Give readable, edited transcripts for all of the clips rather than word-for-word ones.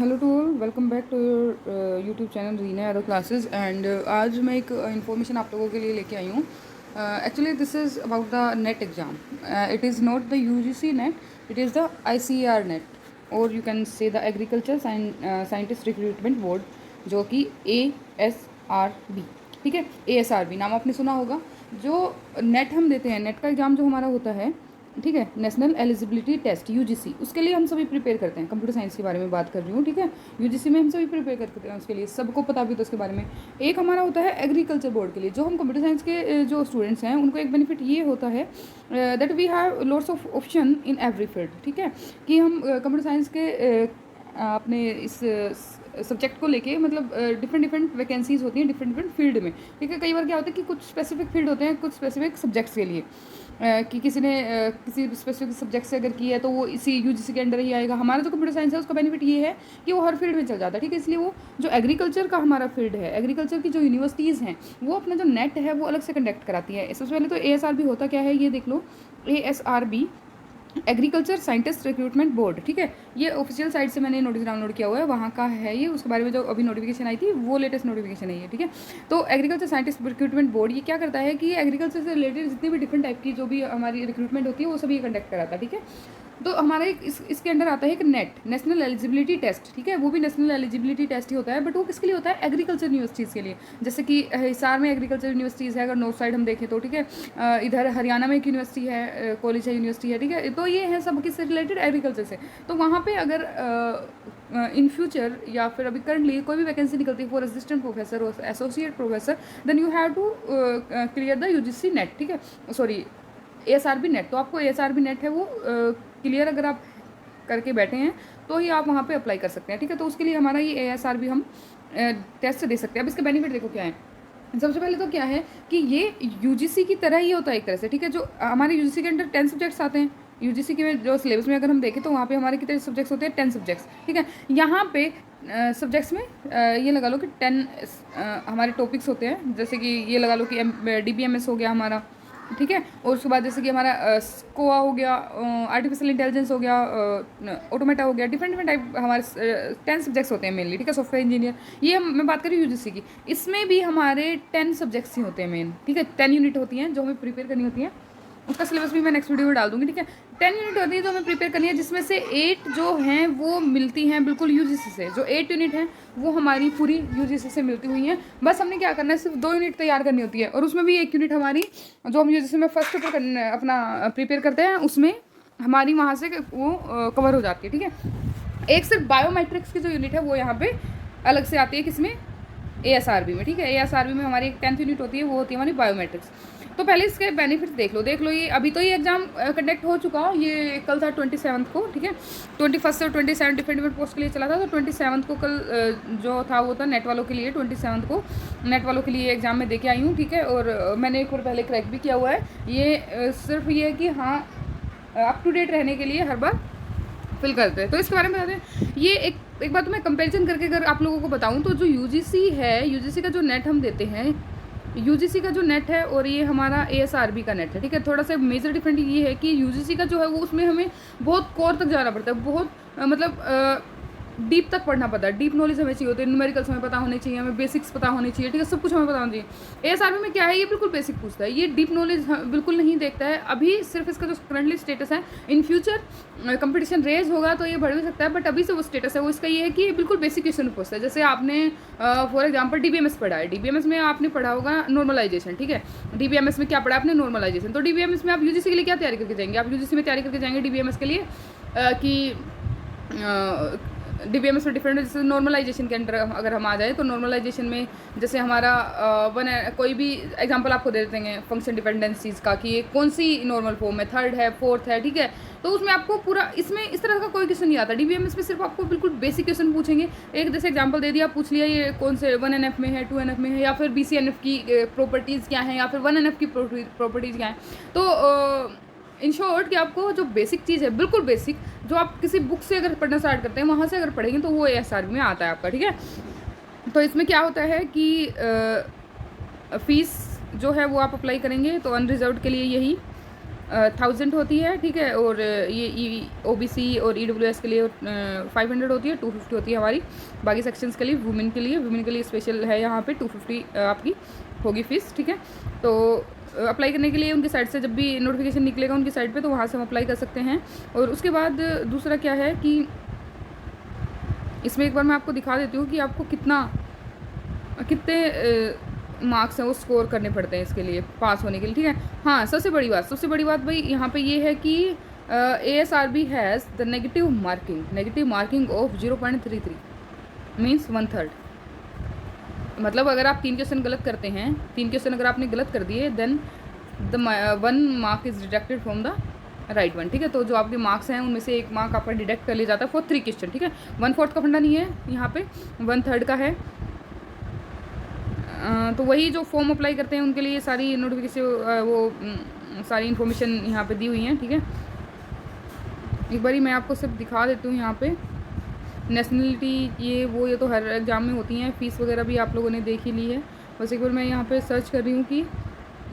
Hello to all, welcome back to your YouTube channel Reena Yadav classes. And आज मैं एक information आप लोगों के लिए लेके आई हूँ। Actually this is about the NET exam. It is not the UGC NET, it is the ICR NET, और you can say the agriculture scientist recruitment board, जो कि ASRB, ठीक है। ASRB नाम आपने सुना होगा। जो नेट हम देते हैं, नेट का एग्ज़ाम जो हमारा होता है, ठीक है, नेशनल एलिजिबिलिटी टेस्ट यूजीसी, उसके लिए हम सभी प्रिपेयर करते हैं। कंप्यूटर साइंस के बारे में बात कर रही हूँ, ठीक है। यूजीसी में हम सभी प्रिपेयर करते हैं, उसके लिए सबको पता भी तो उसके बारे में। एक हमारा होता है एग्रीकल्चर बोर्ड के लिए, जो हम कंप्यूटर साइंस के जो स्टूडेंट्स हैं उनको एक बेनिफिट ये होता है that we have lots of option in every field, ठीक है। कि हम कंप्यूटर साइंस के अपने इस सब्जेक्ट को लेके मतलब डिफरेंट वैकेंसीज होती हैं डिफरेंट फील्ड में, ठीक है। कई बार क्या होता है कि कुछ स्पेसिफिक फील्ड होते हैं कुछ स्पेसिफिक सब्जेक्ट्स के लिए, कि किसी ने किसी स्पेसिफिक सब्जेक्ट से अगर की है तो वो इसी यूजीसी के अंडर ही आएगा। हमारा जो कंप्यूटर साइंस है उसका बेनिफिट ये है कि वो हर फील्ड में चल जाता है, ठीक है। इसलिए वो जो एग्रीकल्चर का हमारा फील्ड है, एग्रीकल्चर की जो यूनिवर्सिटीज़ हैं वो अपना जो नेट है वो अलग से कंडक्ट कराती है। सबसे पहले तो ASRB होता क्या है ये देख लो। ASRB agriculture scientist recruitment board, ठीक है। ये ऑफिशियल साइट से मैंने नोटिस डाउनलोड किया हुआ है, वहाँ का है ये। उसके बारे में जो अभी नोटिफिकेशन आई थी वो लेटेस्ट नोटिफिकेशन है ये, ठीक है। तो एग्रीकल्चर साइंटिस्ट रिक्रूटमेंट बोर्ड ये क्या करता है कि एग्रीकल्चर से रिलेटेड जितनी भी डिफरेंट टाइप की जो भी हमारी रिक्रूटमेंट होती है वो सभी कंडक्ट कराता है, ठीक है। तो हमारा एक इसके अंडर आता है एक नेट, नेशनल एलिजिबिलिटी टेस्ट, ठीक है। वो भी नेशनल एलिजिबिलिटी टेस्ट ही होता है, बट वो किसके लिए होता है? एग्रीकल्चर यूनिवर्सिटीज़ के लिए। जैसे कि हिसार में एग्रीकल्चर यूनिवर्सिटीज़ है, अगर नॉर्थ साइड हम देखें तो, ठीक है। इधर हरियाणा में एक यूनिवर्सिटी है, कॉलेज है, यूनिवर्सिटी है, ठीक है। तो ये है सब किससे रिलेटेड? एग्रीकल्चर से। तो वहाँ पे अगर इन फ्यूचर या फिर अभी करंटली कोई भी वैकेंसी निकलती है फॉर असिस्टेंट प्रोफेसर और associate professor, then you have to clear the UGC NET, ठीक है, सॉरी ASRB नेट। तो आपको ASRB नेट है वो क्लियर अगर आप करके बैठे हैं तो ही आप वहाँ पे अप्लाई कर सकते हैं, ठीक है। तो उसके लिए हमारा ये ASRB हम टेस्ट दे सकते हैं। अब इसके बेनिफिट देखो क्या है। सबसे पहले तो क्या है कि ये यूजीसी की तरह ही होता है एक तरह से, ठीक है। जो हमारे यूजीसी के अंदर 10 सब्जेक्ट्स आते हैं, यूजीसी के जो सिलेबस में अगर हम देखें तो वहाँ पे हमारे कितने सब्जेक्ट्स होते हैं? 10 सब्जेक्ट्स, ठीक है। यहाँ पे सब्जेक्ट्स में ये लगा लो कि 10 हमारे टॉपिक्स होते हैं। जैसे कि ये लगा लो कि DBMS हो गया हमारा, ठीक है। और उसके बाद जैसे कि हमारा स्कोआ हो गया, आर्टिफिशियल इंटेलिजेंस हो गया, ऑटोमेटा हो गया, डिफरेंट टाइप हमारे 10 सब्जेक्ट्स होते हैं मेनली, ठीक है। सॉफ्टवेयर इंजीनियर, ये मैं बात कर रही हूँ यूजीसी की। इसमें भी हमारे 10 सब्जेक्ट्स ही होते हैं मेन, ठीक है। 10 यूनिट होती हैं जो हमें प्रिपेयर करनी होती हैं। उसका सिलेबस भी मैं नेक्स्ट वीडियो में डाल दूँगी, ठीक है। 10 यूनिट होती है जो हमें प्रिपेयर करनी है, जिसमें से 8 जो हैं वो मिलती हैं बिल्कुल यूजीसी से। जो 8 यूनिट हैं वो हमारी पूरी यूजीसी से मिलती हुई हैं। बस हमने क्या करना है, सिर्फ 2 यूनिट तैयार करनी होती है, और उसमें भी 1 यूनिट हमारी जो हम यूजीसी में फर्स्ट पेपर अपना प्रिपेयर करते हैं उसमें हमारी वहाँ से वो कवर हो जाती है, ठीक है। एक सिर्फ बायोमेट्रिक्स की जो यूनिट है वो यहाँ पे अलग से आती है, किसमें? ASRB में, ठीक है। ASRB में हमारी एक 10th यूनिट होती है, वो होती है हमारी बायोमेट्रिक्स। तो पहले इसके बेनिफिट्स देख लो ये अभी तो ये एग्जाम कंडक्ट हो चुका, ये कल था 27 को, ठीक है। 21 से 27 डिफरेंट पोस्ट के लिए चला था, तो 27 को कल जो था वो था नेट वालों के लिए। 27 को नेट वालों के लिए एग्जाम में दे के आई हूँ, ठीक है। और मैंने एक बार पहले क्रैक भी किया हुआ है। ये सिर्फ ये है कि हाँ अप टू डेट रहने के लिए हर बार फिल करते हैं। तो इसके बारे में बताते हैं। ये एक बात मैं कंपैरिजन करके अगर आप लोगों को बताऊं तो जो यूजीसी है, यूजीसी का जो नेट हम देते हैं, यूजीसी का जो नेट है और ये हमारा ASRB का नेट है, ठीक है। थोड़ा सा मेजर डिफरेंट ये है कि यूजीसी का जो है वो उसमें हमें बहुत कोर तक जाना पड़ता है, बहुत मतलब डीप तक पढ़ना पड़ता है। डीप नॉलेज हमें चाहिए होती है, न्यूमेरिकल्स हमें पता होने चाहिए, हमें बेसिक्स पता होने चाहिए, ठीक है। सब कुछ हमें पता होना चाहिए। ASRB में क्या है, ये बिल्कुल बेसिक पूछता है, ये डीप नॉलेज बिल्कुल नहीं देखता है। अभी सिर्फ इसका जो करंटली स्टेटस है, इन फ्यूचर कंपटीशन रेज होगा तो ये बढ़ भी सकता है, बट अभी से वो स्टेटस है वो इसका ये है कि बिल्कुल बेसिक क्वेश्चन पूछता है। जैसे आपने फॉर एग्जाम्पल DBMS पढ़ा है, DBMS में आपने पढ़ा होगा नॉर्मलाइजेशन, ठीक है। DBMS में क्या पढ़ा आपने? नॉर्मलाइजेशन। तो DBMS में आप यूजीसी के लिए क्या तैयारी करके जाएंगे? आप यूजीसी में तैयारी करके जाएंगे DBMS के लिए कि DBMS में डिफरेंट, जैसे नॉर्मलाइजेशन के अंडर अगर हम आ जाए तो नॉर्मलाइजेशन में जैसे हमारा कोई भी एग्जांपल आपको दे देते हैं फंक्शन डिपेंडेंसीज का, कि ये कौन सी नॉर्मल फॉर्म है, 3rd है, 4th है, ठीक है। तो उसमें आपको पूरा इसमें इस तरह का कोई क्वेश्चन नहीं आता। DBMS में सिर्फ आपको बिल्कुल बेसिक क्वेश्चन पूछेंगे। एक जैसे एग्जांपल दे दिया, पूछ लिया ये कौन से 1NF में है, 2NF में है, या फिर BCNF की प्रॉपर्टीज़ क्या हैं, या फिर 1NF की प्रॉपर्टीज़ क्या हैं। तो इन शॉर्ट कि आपको जो बेसिक चीज़ है, बिल्कुल बेसिक, जो आप किसी बुक से अगर पढ़ना स्टार्ट करते हैं वहाँ से अगर पढ़ेंगे तो वो ASRB में आता है आपका, ठीक है। तो इसमें क्या होता है कि फ़ीस जो है वो आप अप्लाई करेंगे तो अनरिजर्व्ड के लिए यही 1000 होती है, ठीक है। और ये OBC और EWS के लिए 500 होती है, 250 होती है हमारी। बाकी सेक्शंस के लिए वुमेन के लिए स्पेशल है यहाँ पे 250 आपकी होगी फ़ीस, ठीक है। तो अप्लाई करने के लिए उनकी साइट से जब भी नोटिफिकेशन निकलेगा उनकी साइट पे, तो वहाँ से हम अप्लाई कर सकते हैं। और उसके बाद दूसरा क्या है कि इसमें एक बार मैं आपको दिखा देती हूँ कि आपको कितने मार्क्स हैं वो स्कोर करने पड़ते हैं इसके लिए पास होने के लिए, ठीक है। हाँ, सबसे बड़ी बात भाई यहाँ पे ये है कि ASRB has the negative marking of 0.33 means 1/3। मतलब अगर आप 3 क्वेश्चन गलत करते हैं, 3 क्वेश्चन अगर आपने गलत कर दिए, then the 1 mark is deducted from the right one, ठीक है। तो जो आपके मार्क्स हैं उनमें से 1 मार्क आपका डिडक्ट कर लिया जाता है फॉर 3 क्वेश्चन, ठीक है। 1/4 का फंडा नहीं है यहाँ पे, 1/3 का है। तो वही जो फॉर्म अप्लाई करते हैं उनके लिए सारी नोटिफिकेशन सारी इन्फॉर्मेशन यहाँ पे दी हुई हैं, ठीक है। एक बारी मैं आपको सिर्फ दिखा देती हूँ यहाँ पे नेशनलिटी ये तो हर एग्ज़ाम में होती हैं। फ़ीस वगैरह भी आप लोगों ने देख ही ली है। बस एक बार मैं यहाँ पे सर्च कर रही हूँ कि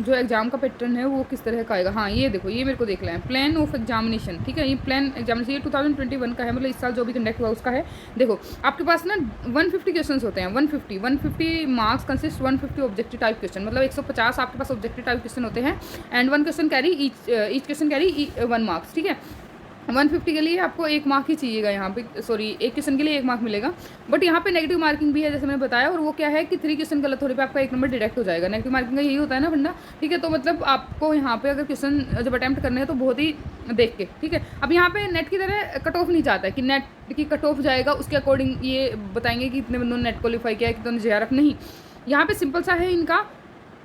जो एग्ज़ाम का पैटर्न है वो किस तरह का आएगा। हाँ, ये देखो, ये मेरे को देख लें, प्लान ऑफ एग्जामिनेशन, ठीक है। ये प्लान एग्जामिनेशन ये 2021 का है, मतलब इस साल जो भी कंडक्ट हुआ उसका है। देखो आपके पास ना 150 क्वेश्चन होते हैं, 150 marks consist 150 objective type question, मतलब 150 आपके पास ऑब्जेक्टिव टाइप क्वेश्चन होते हैं। And 1 question carry each question carry 1 marks, ठीक है। 150 के लिए आपको 1 मार्क ही चाहिएगा यहाँ पे, सॉरी 1 क्वेश्चन के लिए 1 मार्क मिलेगा। बट यहाँ पे नेगेटिव मार्किंग भी है जैसे मैंने बताया, और वो क्या है कि 3 क्वेश्चन गलत होने पे आपका 1 नंबर डिडक्ट हो जाएगा। नेगेटिव मार्किंग का यही होता है ना फंडा, ठीक है। तो मतलब आपको यहाँ पे अगर क्वेश्चन जब अटैम्प्ट करने हैं तो बहुत ही देख के, ठीक है। अब यहाँ पे नेट की तरह कट ऑफ नहीं चाहता है कि नेट की कट ऑफ जाएगा उसके अकॉर्डिंग ये बताएंगे कि इतने बंदों ने नेट क्वालिफाई किया है, कितने ने JRF, नहीं। यहाँ पे सिंपल सा है इनका,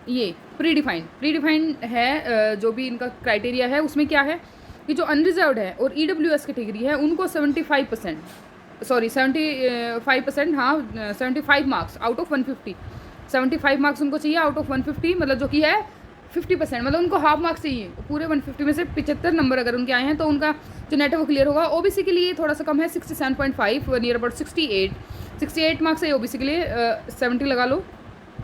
ये प्री डिफाइंड है। जो भी इनका क्राइटेरिया है उसमें क्या है कि जो अनरिजर्व्ड है और EWS कैटेगरी है उनको 75%, सॉरी 75%, हाँ 75 मार्क्स आउट ऑफ 150, 75 मार्क्स उनको चाहिए आउट ऑफ 150, मतलब जो कि है 50%, मतलब उनको हाफ मार्क्स चाहिए। पूरे 150 में से 75 नंबर अगर उनके आए हैं तो उनका जो नेट है वो क्लियर होगा। OBC के लिए थोड़ा सा कम है, 67.5, नियर अबाउट 68 मार्क्स है OBC के लिए, 70 लगा लो,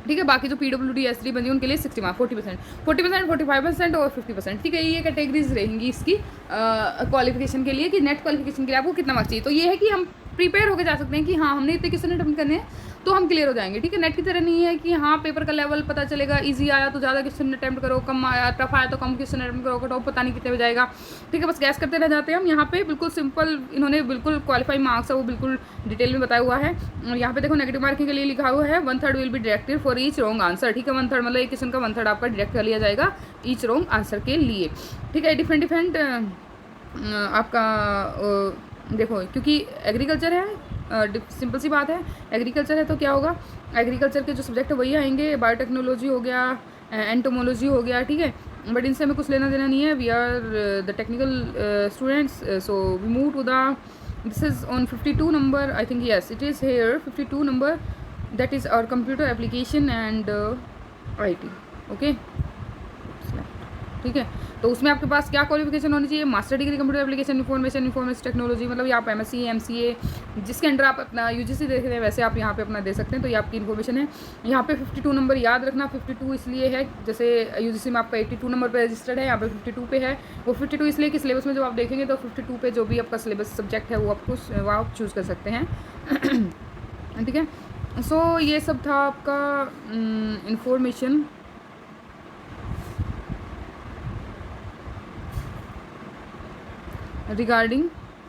ठीक है। बाकी जो PWD S3 बनी उनके लिए 60 मार्क, 40%, 45% और 50%, ठीक है। ये कैटेगरीज रहेंगी इसकी क्वालिफिकेशन के लिए कि नेट क्वालिफिकेशन के लिए आपको कितना मार्क्स चाहिए। तो ये है कि हम प्रिपेयर होकर जा सकते हैं कि हाँ हमने इतने क्वेश्चन अटेम्प्ट करने हैं तो हम क्लियर हो जाएंगे, ठीक है। नेट की तरह नहीं है कि हाँ पेपर का लेवल पता चलेगा, इजी आया तो ज़्यादा क्वेश्चन अटेम्प्ट करो, कम आया टफ आया तो कम क्वेश्चन अटेम्प्ट करो, कट ऑफ पता नहीं कितने बजाएगा, ठीक है। बस गैस करते रह जाते हैं हम। यहाँ पे बिल्कुल सिंपल इन्होंने बिल्कुल क्वालिफाई मार्क्स है वो बिल्कुल डिटेल में बताया हुआ है। और यहाँ पे देखो नेगेटिव मार्किंग के लिए लिखा हुआ है 1/3 will be deducted for each wrong answer, ठीक है। 1/3 मतलब एक क्वेश्चन का 1/3 आपका डिडक्ट कर लिया जाएगा ईच रॉन्ग आंसर के लिए, ठीक है। डिफरेंट आपका देखो, क्योंकि एग्रीकल्चर है, सिंपल सी बात है, एग्रीकल्चर है तो क्या होगा, एग्रीकल्चर के जो सब्जेक्ट है वही आएंगे, बायोटेक्नोलॉजी हो गया, एंटोमोलॉजी हो गया, ठीक है। बट इनसे हमें कुछ लेना देना नहीं है, we are the technical students, so we move to the, this is on 52 number, I think, yes it is here 52 number, that is our computer application and IT, okay, ठीक है। तो उसमें आपके पास क्या क्वालिफिकेशन होनी चाहिए, master degree computer application information technology, मतलब यहाँ पे MSc MCA जिसके अंडर आप अपना UGC देख रहे हैं वैसे आप यहाँ पे अपना दे सकते हैं। तो ये आपकी इन्फॉर्मेशन है। यहाँ पे 52 नंबर याद रखना, 52 इसलिए है जैसे UGC में आपका 82 नंबर पे रजिस्टर्ड है, यहाँ पे 52 पे है। वो 52 इसलिए कि सिलेबस में जब आप देखेंगे तो 52 पे जो भी आपका सिलेबस सब्जेक्ट है वो आप चूज़ कर सकते हैं, ठीक है। सो ये सब था आपका इंफॉर्मेशन। रिगार्डिंग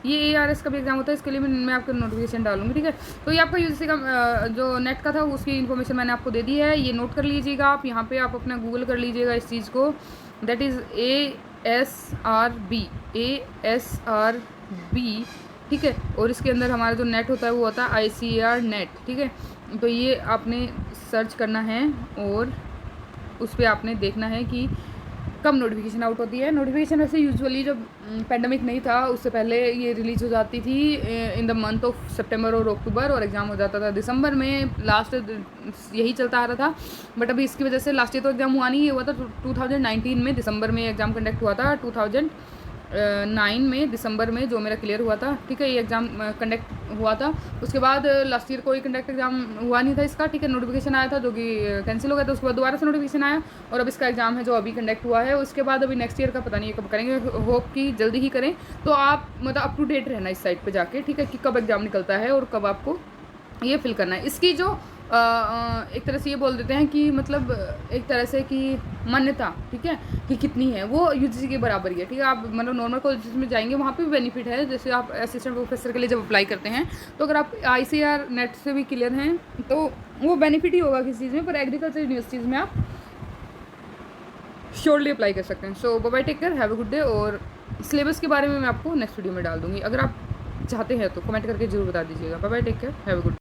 ये ARS का भी एग्जाम होता है, इसके लिए मैं आपको नोटिफिकेशन डालूंगी, ठीक है। तो ये आपका UGC का जो नेट का था उसकी इन्फॉर्मेशन मैंने आपको दे दी है, ये नोट कर लीजिएगा आप। यहाँ पे आप अपना गूगल कर लीजिएगा इस चीज़ को, दैट इज़ ASRB, ठीक है। और इसके अंदर हमारा जो नेट होता है वो होता है ICAR नेट, ठीक है। तो ये आपने सर्च करना है और उस पर आपने देखना है कि कब नोटिफिकेशन आउट होती है। नोटिफिकेशन वैसे यूजुअली जब पेंडेमिक नहीं था उससे पहले ये रिलीज़ हो जाती थी इन द मंथ ऑफ सितंबर और अक्टूबर, और एग्ज़ाम हो जाता था दिसंबर में, लास्ट यही चलता आ रहा था। बट अभी इसकी वजह से लास्ट ईयर तो एग्ज़ाम हुआ नहीं, ये हुआ था 2019 में दिसंबर में एग्ज़ाम कंडक्ट हुआ था, 9 में दिसंबर में जो मेरा क्लियर हुआ था, ठीक है, ये एग्ज़ाम कंडक्ट हुआ था। उसके बाद लास्ट ईयर कोई कंडक्ट एग्ज़ाम हुआ नहीं था इसका, ठीक है, नोटिफिकेशन आया था जो कि कैंसिल हो गया था। उसके बाद दोबारा से नोटिफिकेशन आया और अब इसका एग्ज़ाम है जो अभी कंडक्ट हुआ है। उसके बाद अभी नेक्स्ट ईयर का पता नहीं है कब करेंगे, होप कि जल्दी ही करें। तो आप मतलब अप टू डेट रहना इस साइट पर जाके, ठीक है, कि कब एग्ज़ाम निकलता है और कब आपको ये फिल करना है। इसकी जो एक तरह से ये बोल देते हैं कि मतलब एक तरह से कि मान्यता, ठीक है, कि कितनी है वो यूजीसी के बराबर ही है, ठीक है। आप मतलब नॉर्मल कॉलेज में जाएंगे वहाँ पे भी बेनिफिट है, जैसे आप असिस्टेंट प्रोफेसर के लिए जब अप्लाई करते हैं तो अगर आप ICAR नेट से भी क्लियर हैं तो वो बेनिफिट ही होगा किसी चीज़ में, पर एग्रीकल्चर यूनिवर्सिटीज़ में आप श्योरली अप्लाई कर सकते हैं। So bye bye, take care, have a good day. और सिलेबस के बारे में मैं आपको नेक्स्ट वीडियो में डाल दूँगी, अगर आप चाहते हैं तो कमेंट करके जरूर बता दीजिएगा। Bye bye, take care, have a good.